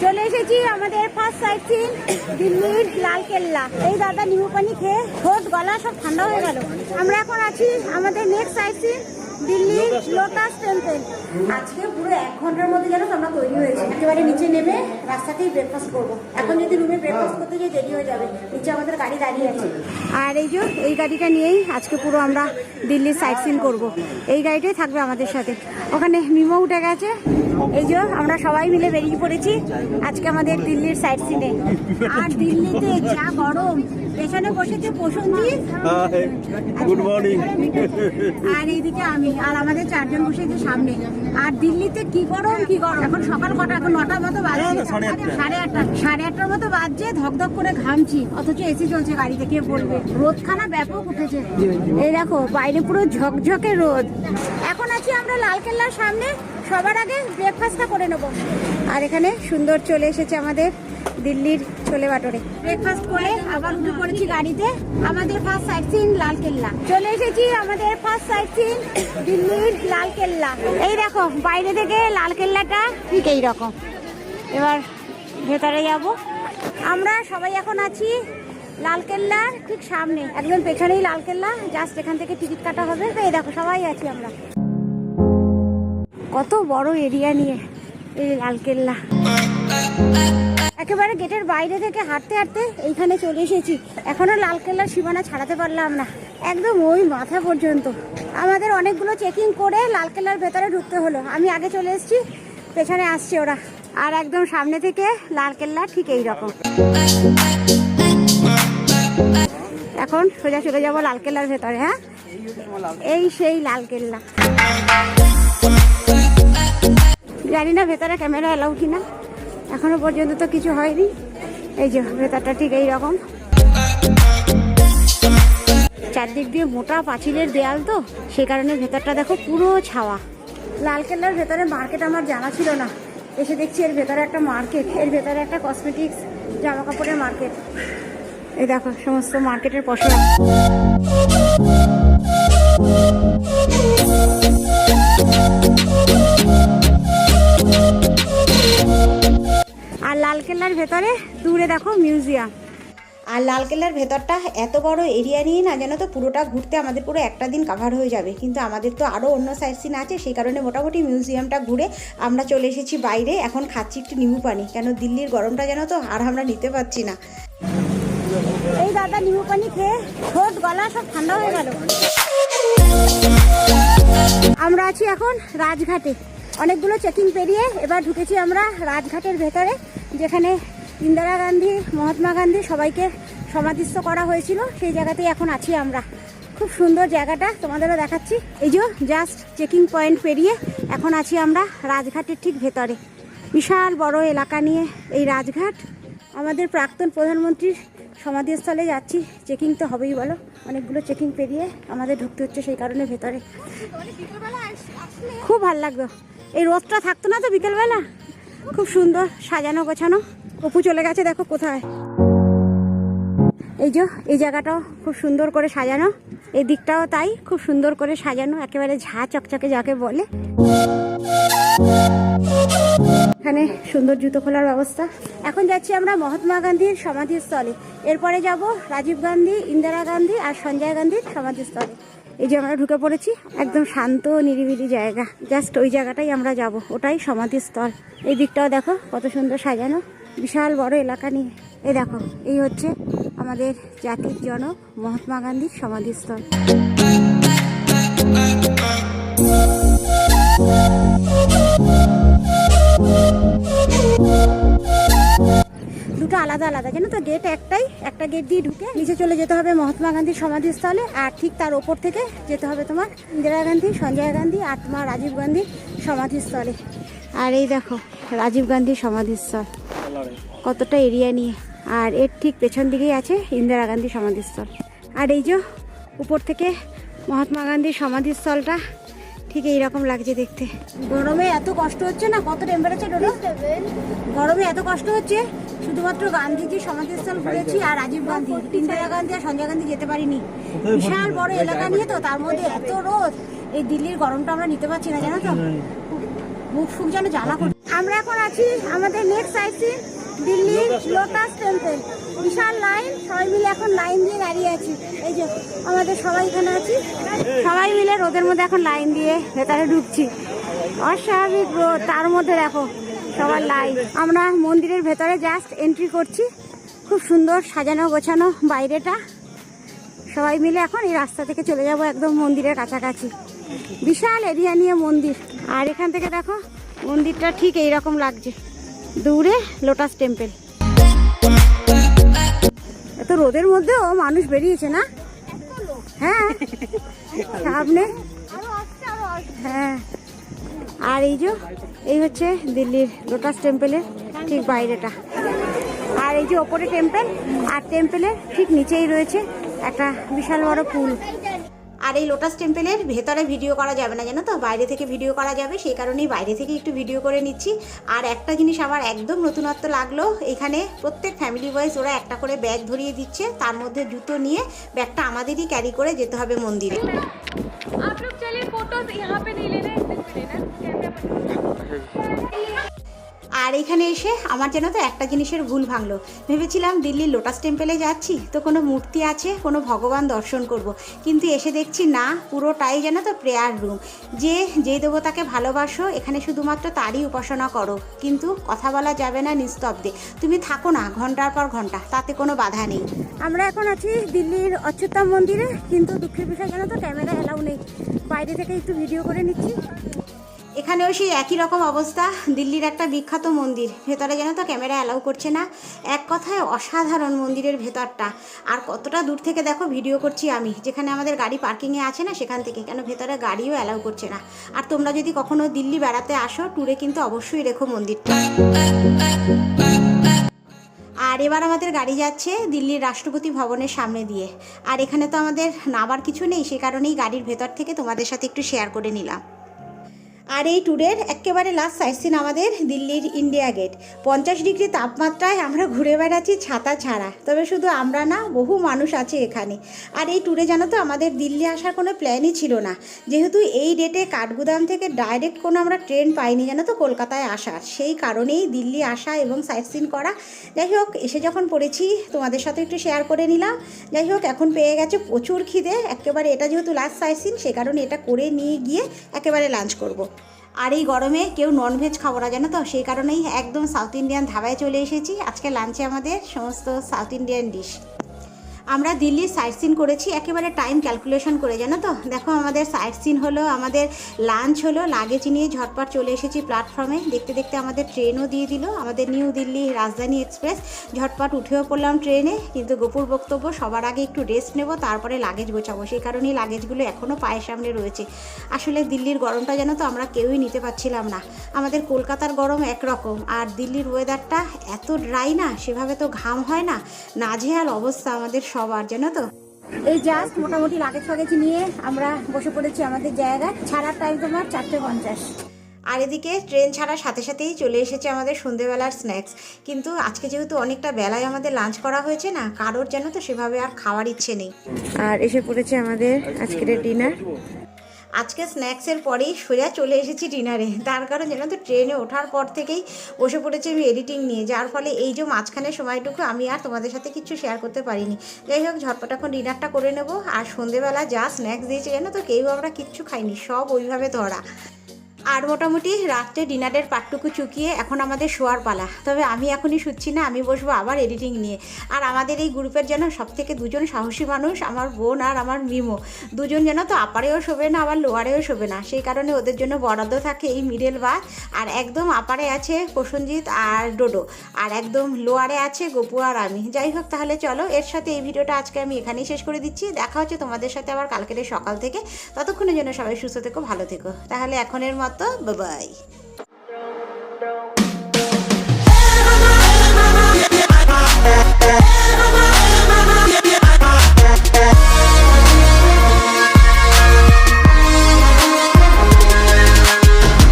চলে এসেছি আমাদের ফার্স্ট সাইট সিন দিল্লির লাল কেল্লা। এই দাদা নিমু পানি খেয়ে ঠোঁট গলা সব ঠান্ডা হয়ে গেল। আমরা এখন আছি আমাদের নেক্সট সাইট সিন দিল্লির লোটাস টেম্পল। আজকে পুরো 1 ঘন্টার মধ্যে যেন আমরা তৈরি হয়েছি। একেবারে নিচে নেমে রাস্তাতেই ব্রেকফাস্ট করবো। এখন যদি রুমে ব্রেকফাস্ট করতে গিয়ে দেরি হয়ে যাবে, নিচে আমাদের গাড়ি দাঁড়িয়ে আছে। আর এই যে এই গাড়িটা নিয়েই আজকে পুরো আমরা দিল্লির সাইট সিন করবো। এই গাড়িটাই থাকবে আমাদের সাথে। ওখানে মিমো উঠে গেছে। এই যে আমরা সবাই মিলে বেরিয়ে পড়েছি আজকে আমাদের দিল্লির সাইট সিনে। আর দিল্লিতে যা গরম, পেছনে বসেছে প্রসঞ্জিৎ, গুড মর্নিং, আর এইদিকে আমি, আর আমাদের 4 জন বসেছে সামনে। আর দিল্লিতে কি গরম কি গরম। এখন সকাল কটা? এখন 9টার মতো বাজে, 8:30 মতো বাজছে। ধকধক করে ঘামছি, অথচ এসি চলছে গাড়িতে। কে বলবে? রোদখানা ব্যাপক উঠেছে। এই দেখো বাইরে পুরো ঝকঝকে রোদ। এখন আছি আমরা লালকেল্লার সামনে। সবার আগে ব্রেকফাস্টটা করে নেবো। আর এখানে সুন্দর চলে এসেছে আমাদের দিল্লির ছোলে বাটোরে। ব্রেকফাস্ট করে আবার উঠে পড়েছি গাড়িতে। আমাদের ফার্স্ট সাইট সিন লালকেল্লা। চলে এসেছি আমাদের ফার্স্ট সাইট সিন দিল্লির লালকেল্লা। এই দেখো বাইরে থেকে লালকেল্লাটা ঠিক এইরকম। এবার ভেতরে যাব আমরা। সবাই এখন আছি লালকেল্লার ঠিক সামনে, একদম পেছনেই লালকেল্লা। জাস্ট এখান থেকে টিকিট কাটা হবে। এই দেখো সবাই আছি আমরা। কত বড় এরিয়া নিয়ে এই লালকেল্লা। একেবারে গেটের বাইরে থেকে হাঁটতে হাঁটতে এইখানে চলে এসেছি। এখনো লালকেল্লার সীমানা ছাড়াতে পারলাম না, একদম ওই মাথা পর্যন্ত। আমাদের অনেকগুলো চেকিং করে লালকেল্লার ভেতরে ঢুকতে হলো। আমি আগে চলে এসেছি, পেছনে আসছে ওরা। আর একদম সামনে থেকে লালকেল্লা ঠিক এইরকম। এখন সোজা চলে যাবো লালকেল্লার ভেতরে। হ্যাঁ, এই সেই লালকেল্লা। জানি না ভেতরে ক্যামেরা এলাও কিনা, এখনো পর্যন্ত তো কিছু হয়নি। এই যে ভেতরটা ঠিক এইরকম। চারদিক দিয়ে মোটা পাঁচিলের দেয়াল, তো সেই কারণে ভেতরটা দেখো পুরো ছাওয়া। লালকেল্লার ভেতরে মার্কেট আমার জানা ছিল না, এসে দেখছি এর ভেতরে একটা মার্কেট, এর ভেতরে একটা কসমেটিক্স জামা কাপড়ের মার্কেট। এই দেখো সমস্ত মার্কেটের পসরা। আর লালকেল্লার ভেতরে দূরে দেখো মিউজিয়াম। আর লালকেল্লার ভেতরটা এত বড় এরিয়া নিয়ে না, যেন তো পুরোটা ঘুরতে আমাদের পুরো একটা দিন কাভার হয়ে যাবে। কিন্তু আমাদের তো আরও অন্য সাইট সিন আছে, সেই কারণে মোটামুটি মিউজিয়ামটা ঘুরে আমরা চলে এসেছি বাইরে। এখন খাচ্ছি একটু নিমু পানি, কেন দিল্লির গরমটা যেন তো আর আমরা নিতে পারছি না। এই দাদা নিমু পানি খেয়ে ঠোঁট গলা সব ঠান্ডা হয়ে গেল। আমরা আছি এখন রাজঘাটে। অনেকগুলো চেকিং পেরিয়ে এবার ঢুকেছি আমরা রাজঘাটের ভেতরে, যেখানে ইন্দিরা গান্ধী, মহাত্মা গান্ধী সবাইকে সমাধিস্থ করা হয়েছিল। সেই জায়গাতেই এখন আছি আমরা। খুব সুন্দর জায়গাটা, তোমাদেরও দেখাচ্ছি। এই যে জাস্ট চেকিং পয়েন্ট পেরিয়ে এখন আছি আমরা রাজঘাটের ঠিক ভেতরে। বিশাল বড় এলাকা নিয়ে এই রাজঘাট। আমাদের প্রাক্তন প্রধানমন্ত্রীর সমাধিস্থলে যাচ্ছি। চেকিং তো হবেই বলো, অনেকগুলো চেকিং পেরিয়ে আমাদের ঢুকতে হচ্ছে, সেই কারণে ভেতরে। খুব ভালো লাগতো, এই রোদটা থাকতো না তো বিকেলবেলা। খুব সুন্দর সাজানো গোছানো। অপু চলে গেছে দেখো কোথায়। এই যে এই জায়গাটাও খুব সুন্দর করে সাজানো, এই দিকটাও তাই খুব সুন্দর করে সাজানো, একেবারে ঝা চকচকে যাকে বলে। এখানে সুন্দর জুতো খোলার ব্যবস্থা। এখন যাচ্ছি আমরা মহাত্মা গান্ধীর সমাধিস্থলে। এরপরে যাব রাজীব গান্ধী, ইন্দিরা গান্ধী আর সঞ্জয় গান্ধীর সমাধিস্থলে। এই যে আমরা ঢুকে পড়েছি, একদম শান্ত নিরিবিলি জায়গা। জাস্ট ওই জায়গাটাই আমরা যাব, ওটাই সমাধিস্থল। এই দিকটাও দেখো কত সুন্দর সাজানো, বিশাল বড় এলাকা নিয়ে। এই দেখো, এই হচ্ছে আমাদের জাতির জনক মহাত্মা গান্ধীর সমাধিস্থল। দুটো আলাদা আলাদা, জানো তো, গেট একটাই। একটা গেট দিয়ে ঢুকে নিচে চলে যেতে হবে মহাত্মা গান্ধীর সমাধিস্থলে, আর ঠিক তার ওপর থেকে যেতে হবে তোমার ইন্দিরা গান্ধী, সঞ্জয় গান্ধী আর তোমার রাজীব গান্ধীর সমাধিস্থলে। আর এই দেখো রাজীব গান্ধীর সমাধিস্থল কতটা এরিয়া নিয়ে। আর এর ঠিক পেছন দিকেই আছে ইন্দিরা গান্ধীর সমাধিস্থল। আর এই যে উপর থেকে মহাত্মা গান্ধীর সমাধিস্থলটা ঠিক এইরকম লাগছে দেখতে। গরমে এত কষ্ট হচ্ছে না, কত টেম্পারেচার হলো, গরমে এত কষ্ট হচ্ছে। শুধুমাত্র গান্ধীজির সমাধিস্থল ঘুরেছি আর রাজীব গান্ধী, ইন্দিরা গান্ধী আর সঞ্জয় গান্ধী যেতে পারিনি। বিশাল বড় এলাকা নিয়ে তো, তার মধ্যে এত রোদ। এই দিল্লির গরমটা আমরা নিতে পারছি না, জানো তো, মুখ ফুক যেন জ্বালা করছে। আমরা এখন আছি আমাদের নেক্সট সাইট সিন দিল্লির লোটাস টেম্পল। বিশাল লাইন, সবাই মিলে এখন লাইন দিয়ে দাঁড়িয়ে আছি। এই যে আমাদের সবাই এখানে আছি, সবাই মিলে রোদের মধ্যে এখন লাইন দিয়ে ভেতরে ঢুকছি। অস্বাভাবিক রোদ, তার মধ্যে দেখো সবার লাইন। আমরা মন্দিরের ভেতরে জাস্ট এন্ট্রি করছি। খুব সুন্দর সাজানো গোছানো বাইরেটা। সবাই মিলে এখন এই রাস্তা থেকে চলে যাব একদম মন্দিরের কাছাকাছি। বিশাল এরিয়া নিয়ে মন্দির, আর এখান থেকে দেখো মন্দিরটা ঠিক এইরকম লাগছে, দূরে লোটাস টেম্পল। এত রোদের মধ্যেও মানুষ বেরিয়েছে না? হ্যাঁ, সামনে। হ্যাঁ, আর এই হচ্ছে দিল্লির লোটাস টেম্পলের ঠিক বাইরেটা। আর এই যে ওপরে টেম্পল, আর টেম্পলের ঠিক নিচেই রয়েছে একটা বিশাল বড় পুল। আর এই লোটাস টেম্পলের ভেতরে ভিডিও করা যাবে না, জানো তো, বাইরে থেকে ভিডিও করা যাবে। সেই কারণেই বাইরে থেকে একটু ভিডিও করে নিচ্ছি। আর একটা জিনিস আমার একদম নতুনত্ব লাগলো, এখানে প্রত্যেক ফ্যামিলি ওয়াইজ ওরা একটা করে ব্যাগ ধরিয়ে দিচ্ছে, তার মধ্যে জুতো নিয়ে ব্যাগটা আমাদেরই ক্যারি করে যেতে হবে মন্দিরে। আর এখানে এসে আমার যেন তো একটা জিনিসের ভুল ভাঙলো। ভেবেছিলাম দিল্লির লোটাস টেম্পলে যাচ্ছি তো কোনো মূর্তি আছে, কোনো ভগবান দর্শন করব। কিন্তু এসে দেখছি না, পুরোটাই যেন তো প্রেয়ার রুম। যে দেবতাকে ভালোবাসো এখানে শুধুমাত্র তারই উপাসনা করো, কিন্তু কথা বলা যাবে না নিস্তব্ধে। তুমি থাকো না ঘন্টার পর ঘন্টা, তাতে কোনো বাধা নেই। আমরা এখন আছি দিল্লির অচ্যুতাম মন্দিরে, কিন্তু দুঃখের বিষয় যেন তো ক্যামেরা অ্যালাউ নেই। বাইরে থেকে একটু ভিডিও করে নিচ্ছি। এখানেও সেই একই রকম অবস্থা। দিল্লির একটা বিখ্যাত মন্দির, ভেতরে যেন তো ক্যামেরা অ্যালাউ করছে না। এক কথায় অসাধারণ মন্দিরের ভেতরটা। আর কতটা দূর থেকে দেখো ভিডিও করছি আমি, যেখানে আমাদের গাড়ি পার্কিংয়ে আছে না সেখান থেকে, কেন ভেতরে গাড়িও অ্যালাউ করছে না। আর তোমরা যদি কখনো দিল্লি বেড়াতে আসো ট্যুরে, কিন্তু অবশ্যই রেখো মন্দিরটা। আর এবার আমাদের গাড়ি যাচ্ছে দিল্লির রাষ্ট্রপতি ভবনের সামনে দিয়ে। আর এখানে তো আমাদের নামার কিছু নেই, সে কারণেই গাড়ির ভেতর থেকে তোমাদের সাথে একটু শেয়ার করে নিলাম। আর এই ট্যুরের একেবারে লাস্ট সাইট সিন আমাদের দিল্লির ইন্ডিয়া গেট। 50 ডিগ্রি তাপমাত্রায় আমরা ঘুরে বেড়াচ্ছি ছাতা ছাড়া। তবে শুধু আমরা না, বহু মানুষ আছে এখানে। আর এই ট্যুরে জানো তো আমাদের দিল্লি আসার কোনো প্ল্যানই ছিল না, যেহেতু এই ডেটে কাঠগুদাম থেকে ডাইরেক্ট কোনো আমরা ট্রেন পাইনি জানো তো কলকাতায় আসার। সেই কারণেই দিল্লি আসা এবং সাইট সিন করা। যাই হোক, এসে যখন পড়েছি তোমাদের সাথে একটু শেয়ার করে নিলাম। যাই হোক, এখন পেয়ে গেছে প্রচুর খিদে একেবারে। এটা যেহেতু লাস্ট সাইট সিন, সে কারণে এটা করে নিয়ে গিয়ে একেবারে লাঞ্চ করব। আর এই গরমে কেউ ননভেজ খাবো না জানো তো, সেই কারণেই একদম সাউথ ইন্ডিয়ান ধাবায় চলে এসেছি। আজকে লাঞ্চে আমাদের সমস্ত সাউথ ইন্ডিয়ান ডিশ। আমরা দিল্লির সাইট সিন করেছি একেবারে টাইম ক্যালকুলেশন করে, জানো তো। দেখো আমাদের সাইট সিন হলো, আমাদের লাঞ্চ হলো, লাগেজ নিয়ে ঝটপট চলে এসেছি প্ল্যাটফর্মে। দেখতে দেখতে আমাদের ট্রেনও দিয়ে দিল, আমাদের নিউ দিল্লি রাজধানী এক্সপ্রেস। ঝটপট উঠেও পড়লাম ট্রেনে, কিন্তু গোপুর বক্তব্য সবার আগে একটু রেস্ট নেব, তারপরে লাগেজ গোছাবো। সেই কারণেই লাগেজগুলো এখনও পায়ের সামনে রয়েছে। আসলে দিল্লির গরমটা জানো তো আমরা কেউই নিতে পারছিলাম না। আমাদের কলকাতার গরম একরকম, আর দিল্লির ওয়েদারটা এত ড্রাই না, সেভাবে তো ঘাম হয় না। নাজেহাল অবস্থা আমাদের সবার, জানো তো। এই জাস্ট মোটামুটি লাগেজ ফাগেজ নিয়ে আমরা বসে পড়েছি আমাদের জায়গায়। ছাড়ার টাইম তোমার 4:50। আর এদিকে ট্রেন ছাড়ার সাথে সাথেই চলে এসেছে আমাদের সন্ধেবেলার স্ন্যাক্স। কিন্তু আজকে যেহেতু অনেকটা বেলায় আমাদের লাঞ্চ করা হয়েছে না, কারোর যেন তো সেভাবে আর খাওয়ার ইচ্ছে নেই। আর এসে পড়েছে আমাদের আজকের ডিনার। আজকে স্ন্যাক্সের পরেই সোজা চলে এসেছি ডিনারে। তার কারণ যেন তো ট্রেনে ওঠার পর থেকেই বসে পড়েছি আমি এডিটিং নিয়ে, যার ফলে এই যে মাঝখানের সময়টুকু আমি আর তোমাদের সাথে কিছু শেয়ার করতে পারিনি। যাই হোক, ঝটপট এখন ডিনারটা করে নেব। আর সন্ধেবেলা যা স্ন্যাক্স দিয়েছে জানো তো, কেউ আমরা কিচ্ছু খাইনি, সব ওইভাবে ধরা। আর মোটামুটি রাত্রে ডিনারের পাটটুকু চুকিয়ে এখন আমাদের শোয়ার পালা। তবে আমি এখনই শুচ্ছি না, আমি বসবো আবার এডিটিং নিয়ে। আর আমাদের এই গ্রুপের যেন সবথেকে দুজন সাহসী মানুষ, আমার বোন আর আমার মিমো। দুজন যেন তো আপারেও শোবে না, আবার লোয়ারেও শোবে না। সেই কারণে ওদের জন্য বরাদ্দ থাকে এই মিডল বার। আর একদম আপারে আছে প্রসেনজিৎ আর ডোডো, আর একদম লোয়ারে আছে গপু আর আমি। যাই হোক, তাহলে চলো, এর সাথে এই ভিডিওটা আজকে আমি এখানেই শেষ করে দিচ্ছি। দেখা হচ্ছে তোমাদের সাথে আবার কালকের সকাল থেকে। ততক্ষণের জন্য সবাই সুস্থ থেকো, ভালো থেকো। তাহলে এখনের মতো বাই বাই।